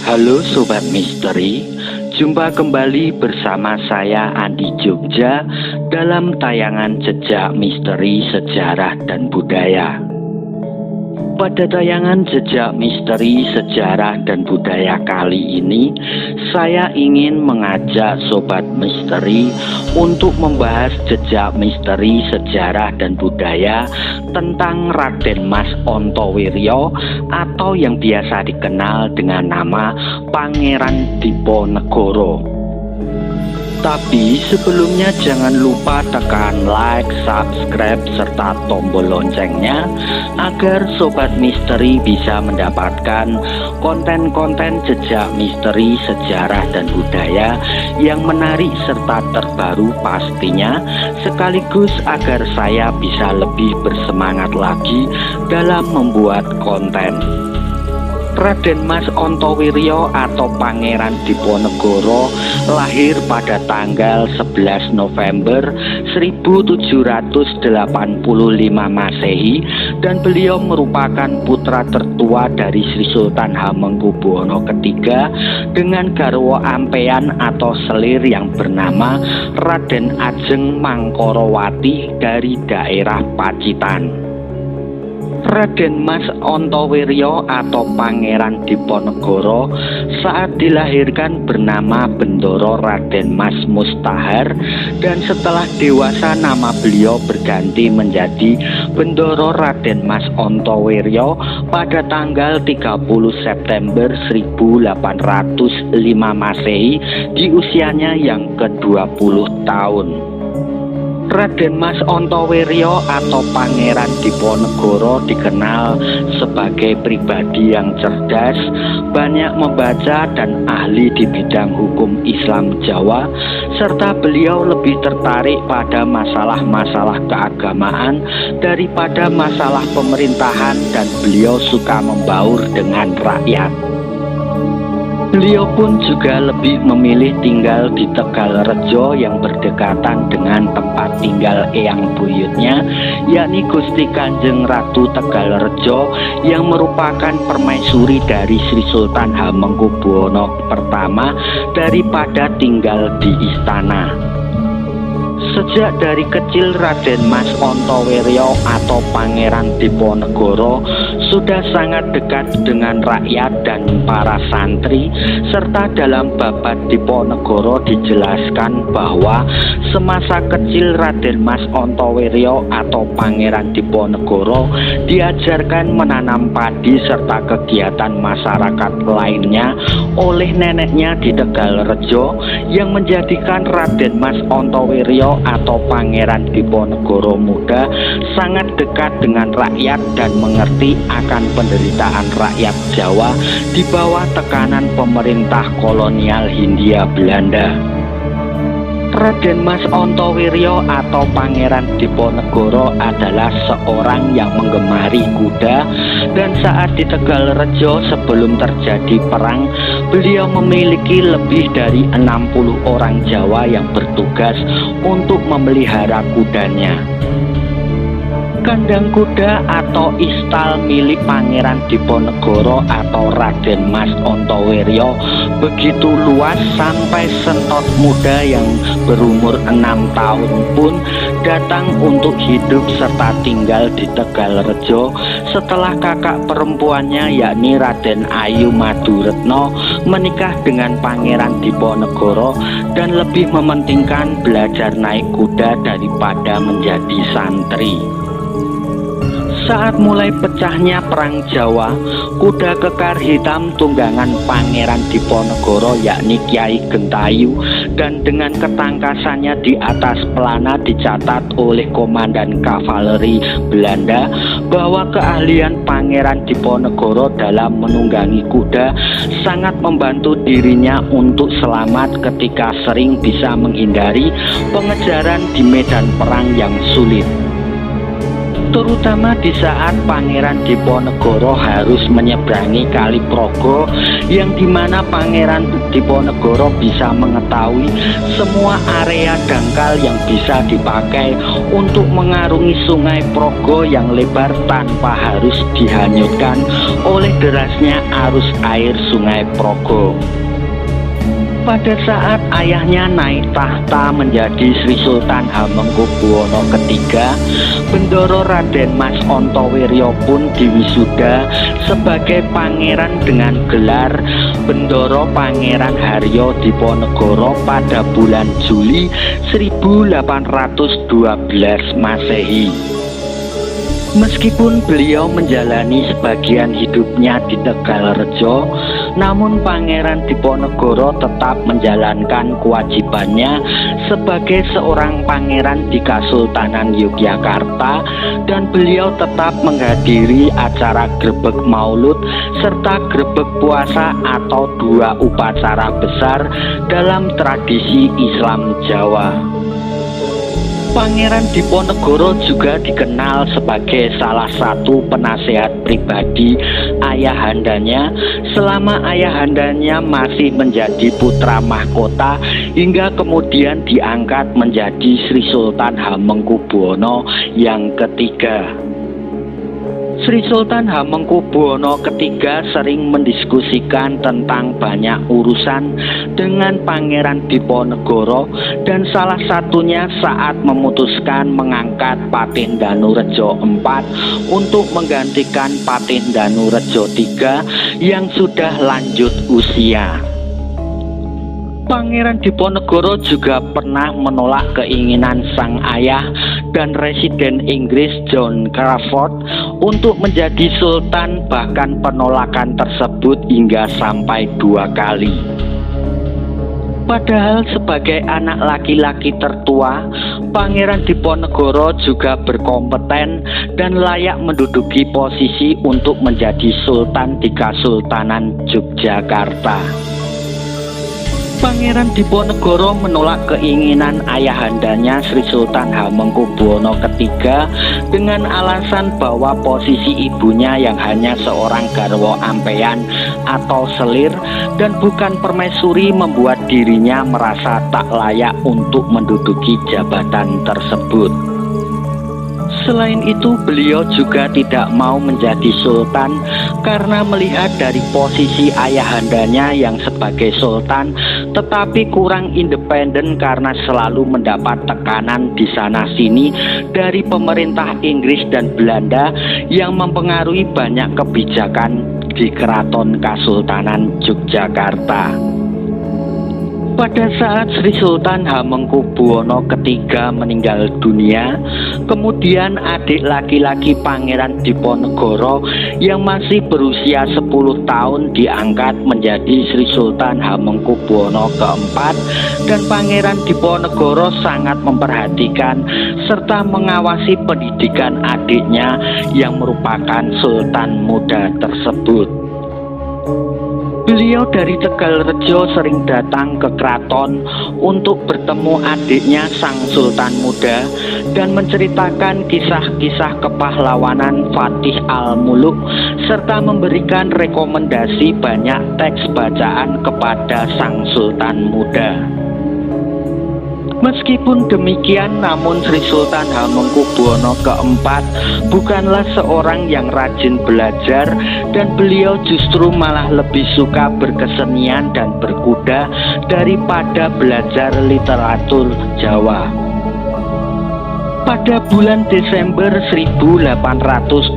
Halo Sobat Misteri, jumpa kembali bersama saya Andi Jogja dalam tayangan Jejak Misteri Sejarah dan Budaya. Pada tayangan Jejak Misteri Sejarah dan Budaya kali ini, saya ingin mengajak Sobat Misteri untuk membahas jejak misteri sejarah dan budaya tentang Raden Mas Antowiryo atau yang biasa dikenal dengan nama Pangeran Diponegoro. Tapi sebelumnya jangan lupa tekan like, subscribe, serta tombol loncengnya agar Sobat Misteri bisa mendapatkan konten-konten jejak misteri sejarah dan budaya yang menarik serta terbaru pastinya, sekaligus agar saya bisa lebih bersemangat lagi dalam membuat konten. Raden Mas Antowiryo atau Pangeran Diponegoro lahir pada tanggal 11 November 1785 Masehi dan beliau merupakan putra tertua dari Sri Sultan Hamengkubuwono III dengan garwa ampean atau selir yang bernama Raden Ajeng Mangkorowati dari daerah Pacitan. Raden Mas Antowiryo atau Pangeran Diponegoro saat dilahirkan bernama Bendoro Raden Mas Mustahar, dan setelah dewasa nama beliau berganti menjadi Bendoro Raden Mas Antowiryo pada tanggal 30 September 1805 Masehi di usianya yang ke-20 tahun. Raden Mas Antowiryo atau Pangeran Diponegoro dikenal sebagai pribadi yang cerdas, banyak membaca dan ahli di bidang hukum Islam Jawa, serta beliau lebih tertarik pada masalah-masalah keagamaan daripada masalah pemerintahan, dan beliau suka membaur dengan rakyat. Beliau pun juga lebih memilih tinggal di Tegalrejo yang berdekatan dengan tempat tinggal eyang buyutnya, yakni Gusti Kanjeng Ratu Tegalrejo yang merupakan permaisuri dari Sri Sultan Hamengkubuwono I daripada tinggal di istana. Sejak dari kecil Raden Mas Antowiryo atau Pangeran Diponegoro sudah sangat dekat dengan rakyat dan para santri, serta dalam Babad Diponegoro dijelaskan bahwa semasa kecil Raden Mas Antowiryo atau Pangeran Diponegoro diajarkan menanam padi serta kegiatan masyarakat lainnya oleh neneknya di Tegalrejo, yang menjadikan Raden Mas Antowiryo atau Pangeran Diponegoro muda sangat dekat dengan rakyat dan mengerti akan penderitaan rakyat Jawa di bawah tekanan pemerintah kolonial Hindia Belanda. Raden Mas Antowiryo atau Pangeran Diponegoro adalah seorang yang menggemari kuda, dan saat di Tegalrejo sebelum terjadi perang, beliau memiliki lebih dari 60 orang Jawa yang bertugas untuk memelihara kudanya. Kandang kuda atau istal milik Pangeran Diponegoro atau Raden Mas Antowiryo begitu luas sampai sentot muda yang berumur 6 tahun pun datang untuk hidup serta tinggal di Tegalrejo setelah kakak perempuannya yakni Raden Ayu Maduretno menikah dengan Pangeran Diponegoro dan lebih mementingkan belajar naik kuda daripada menjadi santri. Saat mulai pecahnya Perang Jawa, kuda kekar hitam tunggangan Pangeran Diponegoro yakni Kyai Gentayu dan dengan ketangkasannya di atas pelana dicatat oleh komandan kavaleri Belanda bahwa keahlian Pangeran Diponegoro dalam menunggangi kuda sangat membantu dirinya untuk selamat ketika sering bisa menghindari pengejaran di medan perang yang sulit. terutama di saat Pangeran Diponegoro harus menyeberangi Kali Progo, yang dimana Pangeran Diponegoro bisa mengetahui semua area dangkal yang bisa dipakai untuk mengarungi Sungai Progo yang lebar tanpa harus dihanyutkan oleh derasnya arus air Sungai Progo. Pada saat ayahnya naik tahta menjadi Sri Sultan Hamengkubuwono III, Bendoro Raden Mas Antowiryo pun diwisuda sebagai pangeran dengan gelar Bendoro Pangeran Haryo Diponegoro pada bulan Juli 1812 Masehi. Meskipun beliau menjalani sebagian hidupnya di Tegalrejo, namun Pangeran Diponegoro tetap menjalankan kewajibannya sebagai seorang pangeran di Kasultanan Yogyakarta, dan beliau tetap menghadiri acara grebeg maulud serta grebeg puasa atau dua upacara besar dalam tradisi Islam Jawa. Pangeran Diponegoro juga dikenal sebagai salah satu penasehat pribadi ayahandanya selama ayahandanya masih menjadi putra mahkota hingga kemudian diangkat menjadi Sri Sultan Hamengkubuwono yang ketiga. Sri Sultan Hamengkubuwono III sering mendiskusikan tentang banyak urusan dengan Pangeran Diponegoro, dan salah satunya saat memutuskan mengangkat Patin Danurejo IV untuk menggantikan Patin Danurejo III yang sudah lanjut usia. Pangeran Diponegoro juga pernah menolak keinginan sang ayah dan Residen Inggris John Crawford untuk menjadi sultan, bahkan penolakan tersebut hingga sampai 2 kali. Padahal sebagai anak laki-laki tertua, Pangeran Diponegoro juga berkompeten dan layak menduduki posisi untuk menjadi sultan di Kasultanan Yogyakarta. Pangeran Diponegoro menolak keinginan ayahandanya Sri Sultan Hamengkubuwono III dengan alasan bahwa posisi ibunya yang hanya seorang garwa ampeyan atau selir dan bukan permaisuri membuat dirinya merasa tak layak untuk menduduki jabatan tersebut. Selain itu, beliau juga tidak mau menjadi sultan karena melihat dari posisi ayahandanya yang sebagai sultan tetapi kurang independen karena selalu mendapat tekanan di sana-sini dari pemerintah Inggris dan Belanda yang mempengaruhi banyak kebijakan di Keraton Kasultanan Yogyakarta. Pada saat Sri Sultan Hamengkubuwono III meninggal dunia, kemudian adik laki-laki Pangeran Diponegoro yang masih berusia 10 tahun diangkat menjadi Sri Sultan Hamengkubuwono IV, dan Pangeran Diponegoro sangat memperhatikan serta mengawasi pendidikan adiknya yang merupakan sultan muda tersebut. Beliau dari Tegalrejo sering datang ke keraton untuk bertemu adiknya sang sultan muda dan menceritakan kisah-kisah kepahlawanan Fatih Al-Muluk serta memberikan rekomendasi banyak teks bacaan kepada sang sultan muda. Meskipun demikian, namun Sri Sultan Hamengkubuwono IV bukanlah seorang yang rajin belajar, dan beliau justru malah lebih suka berkesenian dan berkuda daripada belajar literatur Jawa. Pada bulan Desember 1822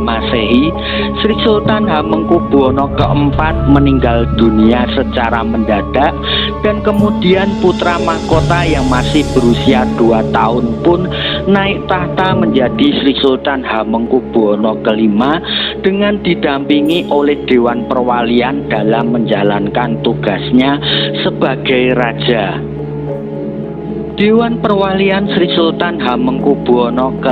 Masehi, Sri Sultan Hamengkubuwono IV meninggal dunia secara mendadak, dan kemudian putra mahkota yang masih berusia 2 tahun pun naik tahta menjadi Sri Sultan Hamengkubuwono V dengan didampingi oleh Dewan Perwalian dalam menjalankan tugasnya sebagai raja. Dewan Perwalian Sri Sultan Hamengkubuwono V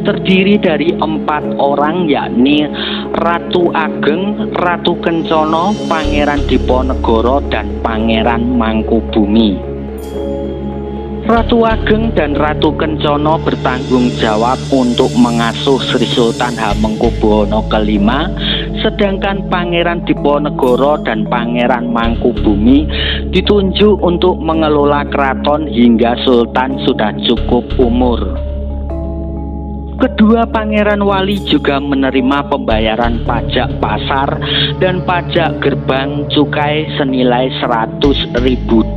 terdiri dari 4 orang, yakni Ratu Ageng, Ratu Kencana, Pangeran Diponegoro, dan Pangeran Mangkubumi. Ratu Ageng dan Ratu Kencana bertanggung jawab untuk mengasuh Sri Sultan Hamengkubuwono V, sedangkan Pangeran Diponegoro dan Pangeran Mangkubumi ditunjuk untuk mengelola keraton hingga Sultan sudah cukup umur. Kedua pangeran wali juga menerima pembayaran pajak pasar dan pajak gerbang cukai senilai 100.000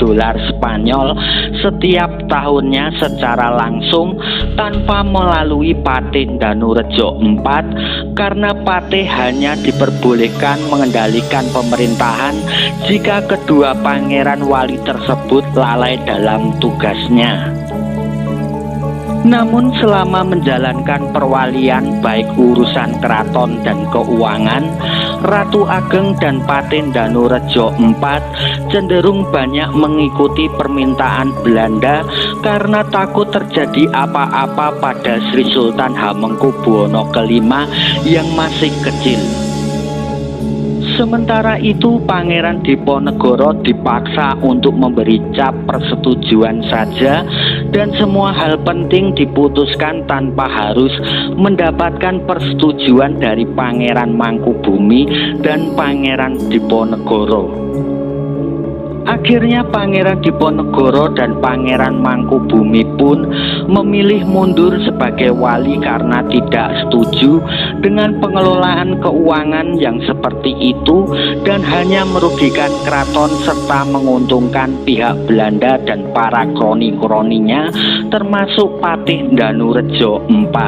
dolar Spanyol setiap tahunnya secara langsung tanpa melalui Patih Danurejo IV, karena Patih hanya diperbolehkan mengendalikan pemerintahan jika kedua pangeran wali tersebut lalai dalam tugasnya. Namun selama menjalankan perwalian baik urusan keraton dan keuangan, Ratu Ageng dan Patih Danurejo IV cenderung banyak mengikuti permintaan Belanda karena takut terjadi apa-apa pada Sri Sultan Hamengkubuwono V yang masih kecil. Sementara itu Pangeran Diponegoro dipaksa untuk memberi cap persetujuan saja, dan semua hal penting diputuskan tanpa harus mendapatkan persetujuan dari Pangeran Mangkubumi dan Pangeran Diponegoro. Akhirnya Pangeran Diponegoro dan Pangeran Mangkubumi pun memilih mundur sebagai wali karena tidak setuju dengan pengelolaan keuangan yang seperti itu dan hanya merugikan keraton serta menguntungkan pihak Belanda dan para kroni-kroninya, termasuk Patih Danurejo IV.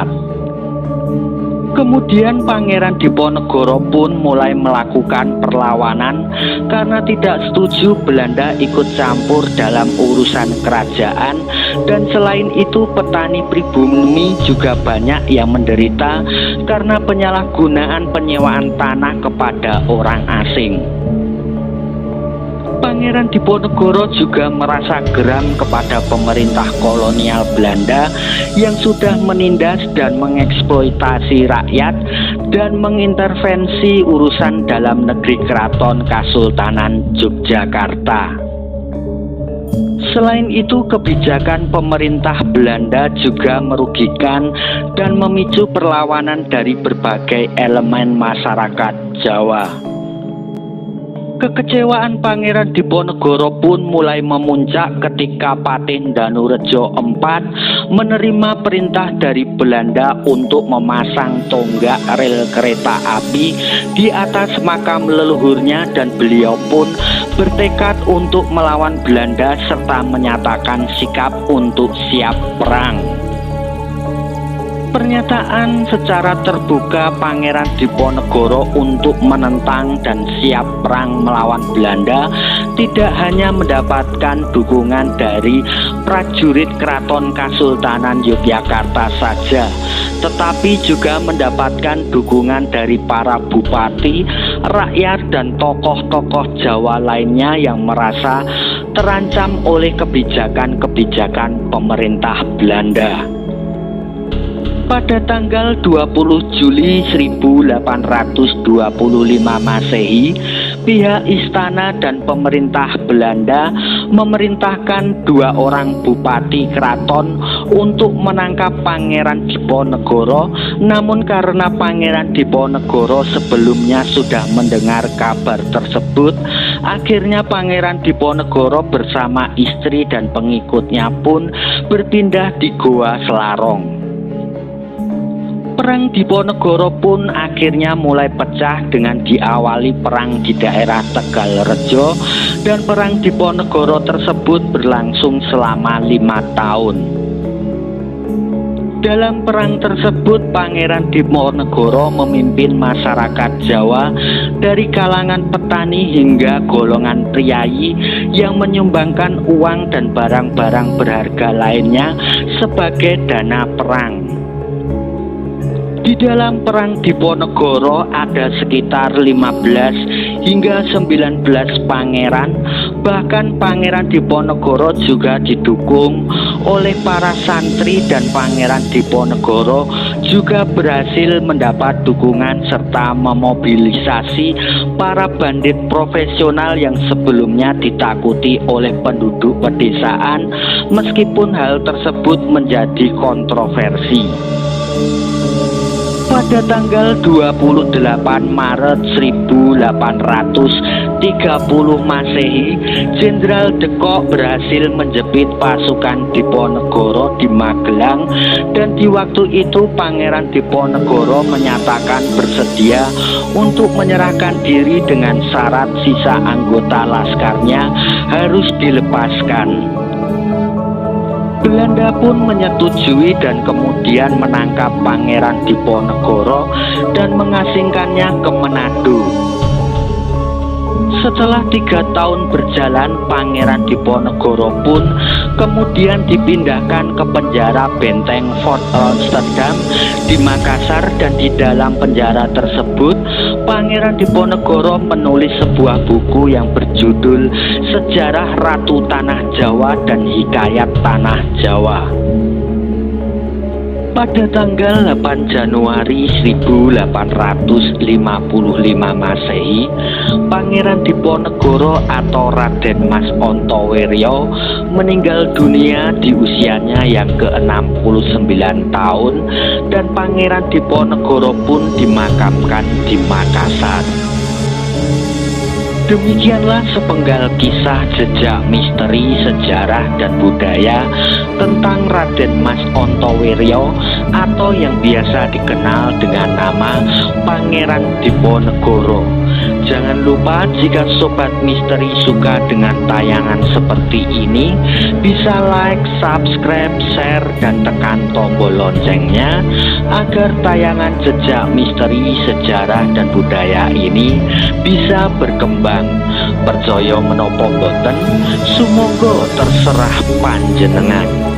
Kemudian Pangeran Diponegoro pun mulai melakukan perlawanan karena tidak setuju Belanda ikut campur dalam urusan kerajaan, dan selain itu petani pribumi juga banyak yang menderita karena penyalahgunaan penyewaan tanah kepada orang asing. Pangeran Diponegoro juga merasa geram kepada pemerintah kolonial Belanda yang sudah menindas dan mengeksploitasi rakyat dan mengintervensi urusan dalam negeri Keraton Kasultanan Yogyakarta. Selain itu, kebijakan pemerintah Belanda juga merugikan dan memicu perlawanan dari berbagai elemen masyarakat Jawa. Kekecewaan Pangeran Diponegoro pun mulai memuncak ketika Patih Danurejo IV menerima perintah dari Belanda untuk memasang tonggak rel kereta api di atas makam leluhurnya, dan beliau pun bertekad untuk melawan Belanda serta menyatakan sikap untuk siap perang. Pernyataan secara terbuka Pangeran Diponegoro untuk menentang dan siap perang melawan Belanda tidak hanya mendapatkan dukungan dari prajurit Keraton Kasultanan Yogyakarta saja, tetapi juga mendapatkan dukungan dari para bupati, rakyat, dan tokoh-tokoh Jawa lainnya yang merasa terancam oleh kebijakan-kebijakan pemerintah Belanda. Pada tanggal 20 Juli 1825 Masehi, pihak istana dan pemerintah Belanda memerintahkan 2 orang bupati keraton untuk menangkap Pangeran Diponegoro. Namun karena Pangeran Diponegoro sebelumnya sudah mendengar kabar tersebut, akhirnya Pangeran Diponegoro bersama istri dan pengikutnya pun berpindah di Goa Selarong. Perang Diponegoro pun akhirnya mulai pecah dengan diawali perang di daerah Tegalrejo, dan perang Diponegoro tersebut berlangsung selama 5 tahun. Dalam perang tersebut Pangeran Diponegoro memimpin masyarakat Jawa dari kalangan petani hingga golongan priayi yang menyumbangkan uang dan barang-barang berharga lainnya sebagai dana perang. Di dalam perang Diponegoro ada sekitar 15 hingga 19 pangeran. Bahkan Pangeran Diponegoro juga didukung oleh para santri dan Pangeran Diponegoro juga berhasil mendapat dukungan serta memobilisasi para bandit profesional yang sebelumnya ditakuti oleh penduduk pedesaan, meskipun hal tersebut menjadi kontroversi. Pada tanggal 28 Maret 1830 Masehi, Jenderal De Kock berhasil menjepit pasukan Diponegoro di Magelang, dan di waktu itu Pangeran Diponegoro menyatakan bersedia untuk menyerahkan diri dengan syarat sisa anggota laskarnya harus dilepaskan. Belanda pun menyetujui dan kemudian menangkap Pangeran Diponegoro dan mengasingkannya ke Manado. Setelah 3 tahun berjalan, Pangeran Diponegoro pun kemudian dipindahkan ke penjara benteng Fort Amsterdam di Makassar, dan di dalam penjara tersebut Pangeran Diponegoro menulis sebuah buku yang berjudul Sejarah Ratu Tanah Jawa dan Hikayat Tanah Jawa. Pada tanggal 8 Januari 1855 Masehi, Pangeran Diponegoro atau Raden Mas Ontowiryo meninggal dunia di usianya yang ke-69 tahun, dan Pangeran Diponegoro pun dimakamkan di Makassar. Demikianlah sepenggal kisah jejak misteri sejarah dan budaya tentang Raden Mas Ontowiryo atau yang biasa dikenal dengan nama Pangeran Diponegoro. Jangan lupa, jika Sobat Misteri suka dengan tayangan seperti ini, bisa like, subscribe, share, dan tekan tombol loncengnya agar tayangan jejak misteri sejarah dan budaya ini bisa berkembang. Percaya menapa boten, sumangga terserah panjenengan.